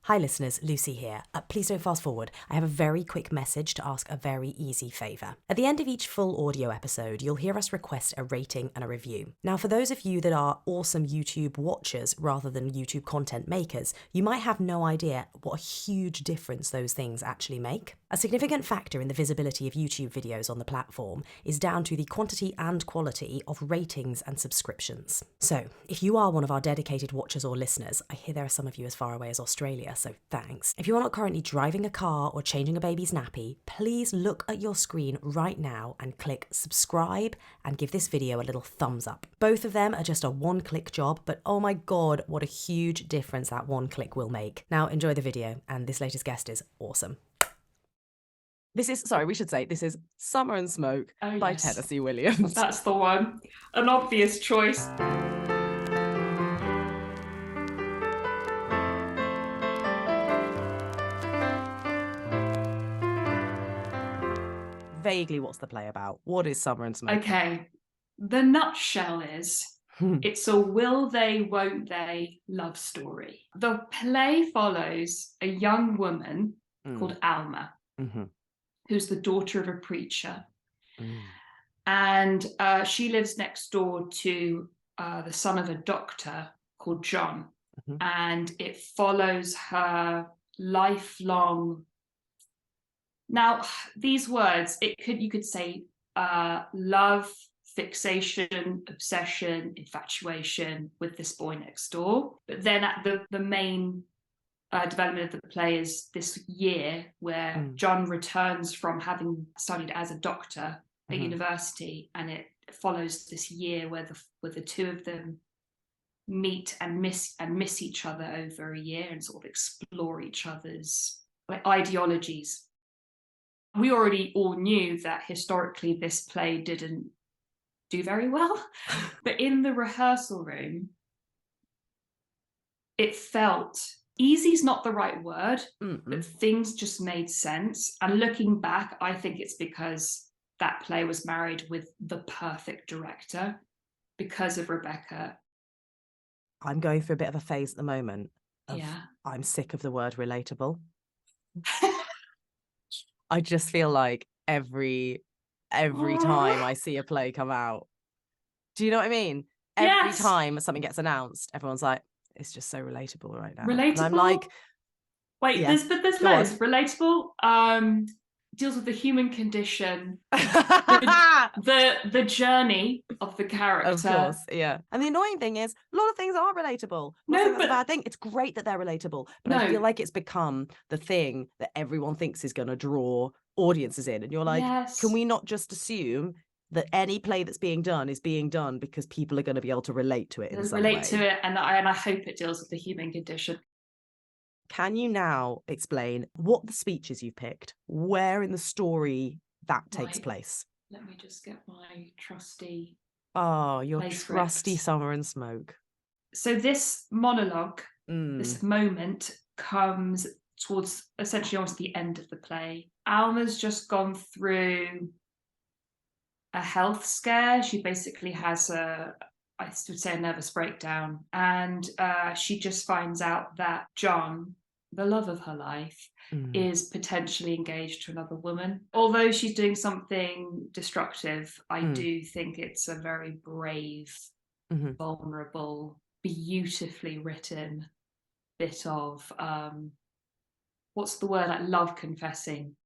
Hi listeners, Lucy here. Please don't fast forward. I have a very quick message to ask a very easy favour. At the end of each full audio episode, you'll hear us request a rating and a review. Now, for those of you that are awesome YouTube watchers rather than YouTube content makers, you might have no idea what a huge difference those things actually make. A significant factor in the visibility of YouTube videos on the platform is down to the quantity and quality of ratings and subscriptions. So, if you are one of our dedicated watchers or listeners, I hear there are some of you as far away as Australia, so thanks. If you are not currently driving a car or changing a baby's nappy, please look at your screen right now and click subscribe and give this video a little thumbs up. Both of them are just a one-click job, but oh my god, what a huge difference that one click will make. Now enjoy the video, and this latest guest is awesome. This is Summer and Smoke by Tennessee Williams. That's the one. An obvious choice. Vaguely, what's the play about? What is Summer and Smoke? Okay, the nutshell is it's a will they, won't they love story. The play follows a young woman called Alma, who's the daughter of a preacher. And she lives next door to the son of a doctor called John. And it follows her lifelong. Now, these words, you could say love, fixation, obsession, infatuation with this boy next door. But then at the main development of the play is this year where John returns from having studied as a doctor at university, and it follows this year where the two of them meet and miss each other over a year and sort of explore each other's ideologies. We already all knew that historically this play didn't do very well, but in the rehearsal room, it felt easy's not the right word, but things just made sense. And looking back, I think it's because that play was married with the perfect director because of Rebecca. I'm going through a bit of a phase at the moment. Yeah. I'm sick of the word relatable. I just feel like every time I see a play come out, do you know what I mean? Every time something gets announced, everyone's like, it's just so relatable right now. Relatable? And I'm like, wait, yeah, there's loads. Relatable deals with the human condition, the journey of the character. Of course, yeah. And the annoying thing is, a lot of things are relatable. I'm not saying that's a bad thing. It's great that they're relatable, but I feel like it's become the thing that everyone thinks is going to draw audiences in. And you're like, can we not just assume that any play that's being done is being done because people are going to be able to relate to it in some way? Relate to it, and I hope it deals with the human condition. Can you now explain what the speeches you've picked, where in the story that takes place? Let me just get my trusty... Oh, your trusty Summer and Smoke. So this monologue, this moment, comes towards essentially almost the end of the play. Alma's just gone through a health scare. She basically has I would say a nervous breakdown, and she just finds out that John, the love of her life, is potentially engaged to another woman. Although she's doing something destructive, I do think it's a very brave, vulnerable, beautifully written bit of what's the word, like love confessing.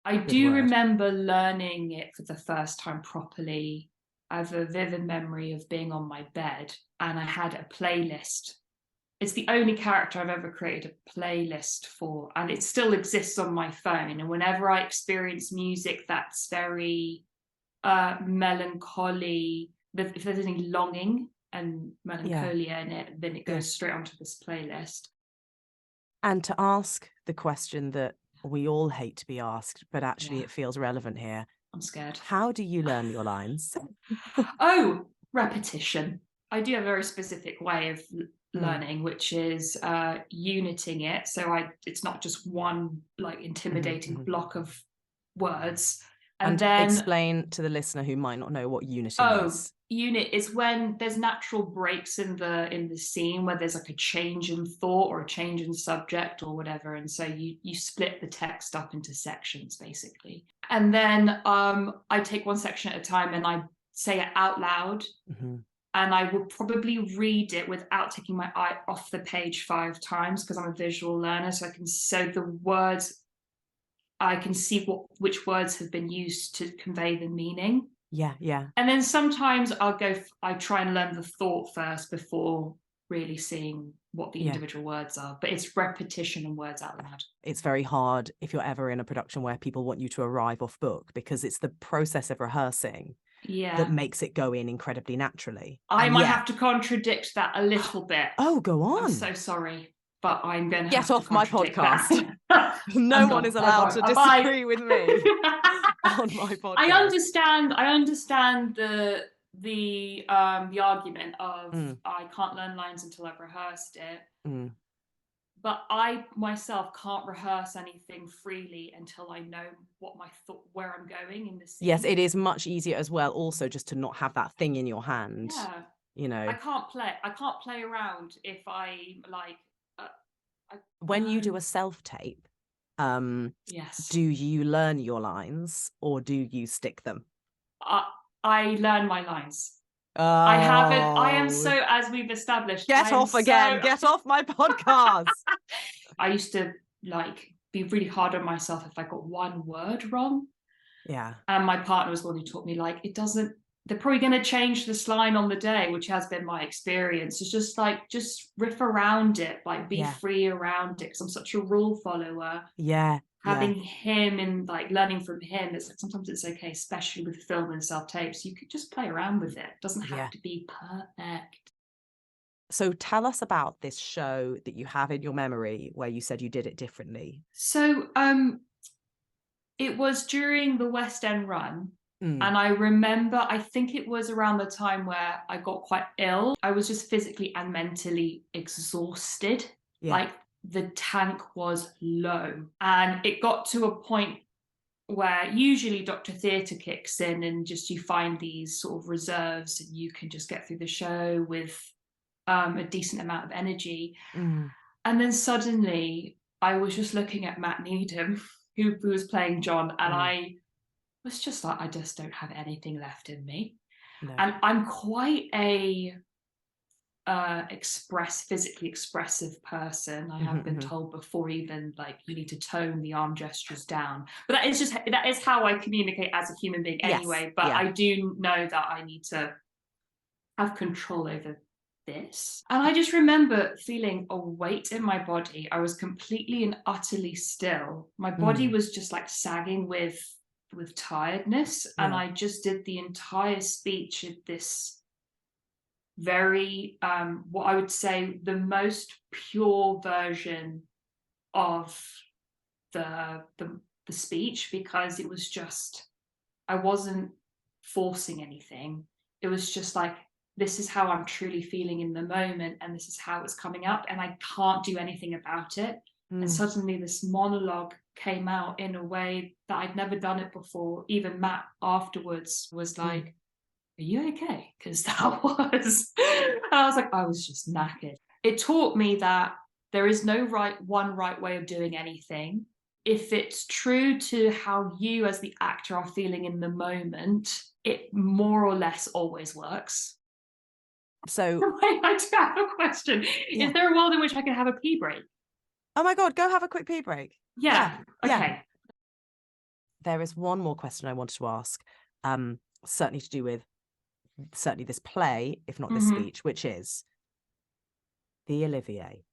I do remember learning it for the first time properly. I have a vivid memory of being on my bed and I had a playlist. It's the only character I've ever created a playlist for, and it still exists on my phone. And whenever I experience music that's very melancholy, if there's any longing and melancholia in it, then it goes straight onto this playlist. And to ask the question that we all hate to be asked, but actually it feels relevant here. I'm scared. How do you learn your lines? Oh, repetition. I do have a very specific way of learning, which is uniting it. So it's not just one like intimidating block of words. And then explain to the listener who might not know what uniting is. Unit is when there's natural breaks in the scene where there's like a change in thought or a change in subject or whatever, and so you split the text up into sections basically. And then I take one section at a time and I say it out loud, and I will probably read it without taking my eye off the page 5 times because I'm a visual learner, so the words, I can see which words have been used to convey the meaning. Yeah. And then sometimes I try and learn the thought first before really seeing what the individual words are. But it's repetition and words out loud. It's very hard if you're ever in a production where people want you to arrive off book, because it's the process of rehearsing that makes it go in incredibly naturally. I might have to contradict that a little bit. Oh, go on. I'm so sorry, but I'm going to get have off to my podcast. No one is allowed to disagree with me on my podcast. I understand the argument of I can't learn lines until I've rehearsed it. But I myself can't rehearse anything freely until I know where I'm going in the scene. Yes, it is much easier as well, also, just to not have that thing in your hand. Yeah. You know, I can't play around if I like. When you do a self-tape, yes, do you learn your lines or do you stick them? I learn my lines. I haven't. I am so, as we've established. Get off again. Get off my podcast. I used to be really hard on myself if I got one word wrong. Yeah. And my partner was the one who taught me, it doesn't. They're probably going to change this line on the day, which has been my experience. It's just riff around it, be free around it. Because I'm such a rule follower. Yeah. Having him and learning from him, it's sometimes it's okay, especially with film and self-tapes. You could just play around with it. It doesn't have to be perfect. So tell us about this show that you have in your memory where you said you did it differently. So it was during the West End run. And I remember, I think it was around the time where I got quite ill. I was just physically and mentally exhausted. Yeah. The tank was low. And it got to a point where usually Dr. Theatre kicks in and just you find these sort of reserves and you can just get through the show with a decent amount of energy. And then suddenly I was just looking at Matt Needham, who was playing John, and I was just I just don't have anything left in me. No. And I'm quite a physically expressive person. I have been told before, even you need to tone the arm gestures down. But that is how I communicate as a human being anyway. Yes. But I do know that I need to have control over this. And I just remember feeling a weight in my body. I was completely and utterly still. My body was just sagging with tiredness. And I just did the entire speech at this very what I would say the most pure version of the speech, because it was just, I wasn't forcing anything. It was just this is how I'm truly feeling in the moment, and this is how it's coming up, and I can't do anything about it. And suddenly this monologue came out in a way that I'd never done it before. Even Matt afterwards was like, are you okay? Because that was, and I was I was just knackered. It taught me that there is no one right way of doing anything. If it's true to how you as the actor are feeling in the moment, it more or less always works. So I do have a question. Yeah. Is there a world in which I can have a pee break? Oh my God, go have a quick pee break. Yeah. Okay. Yeah. There is one more question I wanted to ask, certainly to do with this play, if not this speech, which is the Olivier.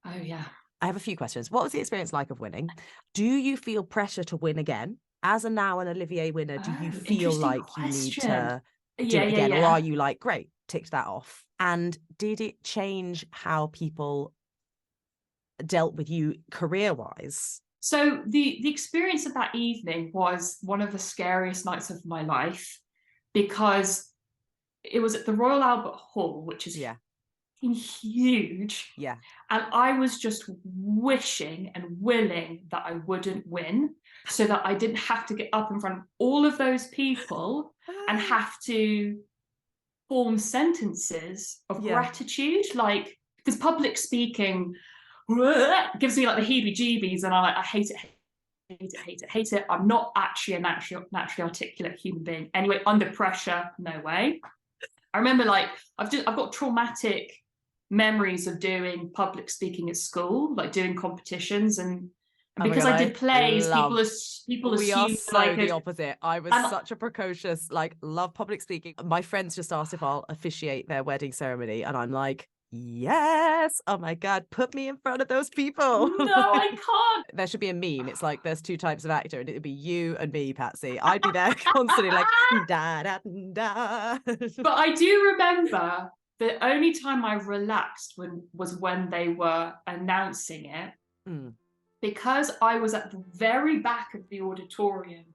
Oh, yeah. I have a few questions. What was the experience like of winning? Do you feel pressure to win again? As an Olivier winner, do you feel like you need to do it again? Or are you great, ticked that off? And did it change how people dealt with you career-wise? So the experience of that evening was one of the scariest nights of my life, because it was at the Royal Albert Hall, which is huge. Yeah. And I was just wishing and willing that I wouldn't win, so that I didn't have to get up in front of all of those people and have to form sentences of gratitude. Like, because public speaking gives me like the heebie-jeebies, and I hate it. I'm not actually a naturally articulate human being. Anyway, under pressure, no way. I remember, like, I've got traumatic memories of doing public speaking at school, like doing competitions, and because I did plays, people we are assume so like the opposite. I was such a precocious, like, love public speaking. My friends just asked if I'll officiate their wedding ceremony, and I'm like, yes, oh my god, put me in front of those people. No, I can't. There should be a meme. It's like there's two types of actor, and it'd be you and me, Patsy. I'd be there constantly like da da da. But I do remember the only time I relaxed was when they were announcing it, because I was at the very back of the auditorium,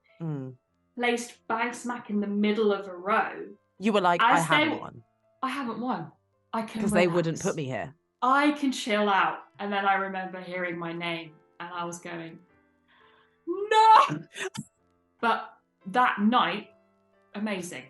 placed bang smack in the middle of a row. You were like, I haven't won. I haven't won. I can because they wouldn't put me here. I can chill out. And then I remember hearing my name, and I was going, no! But that night, amazing.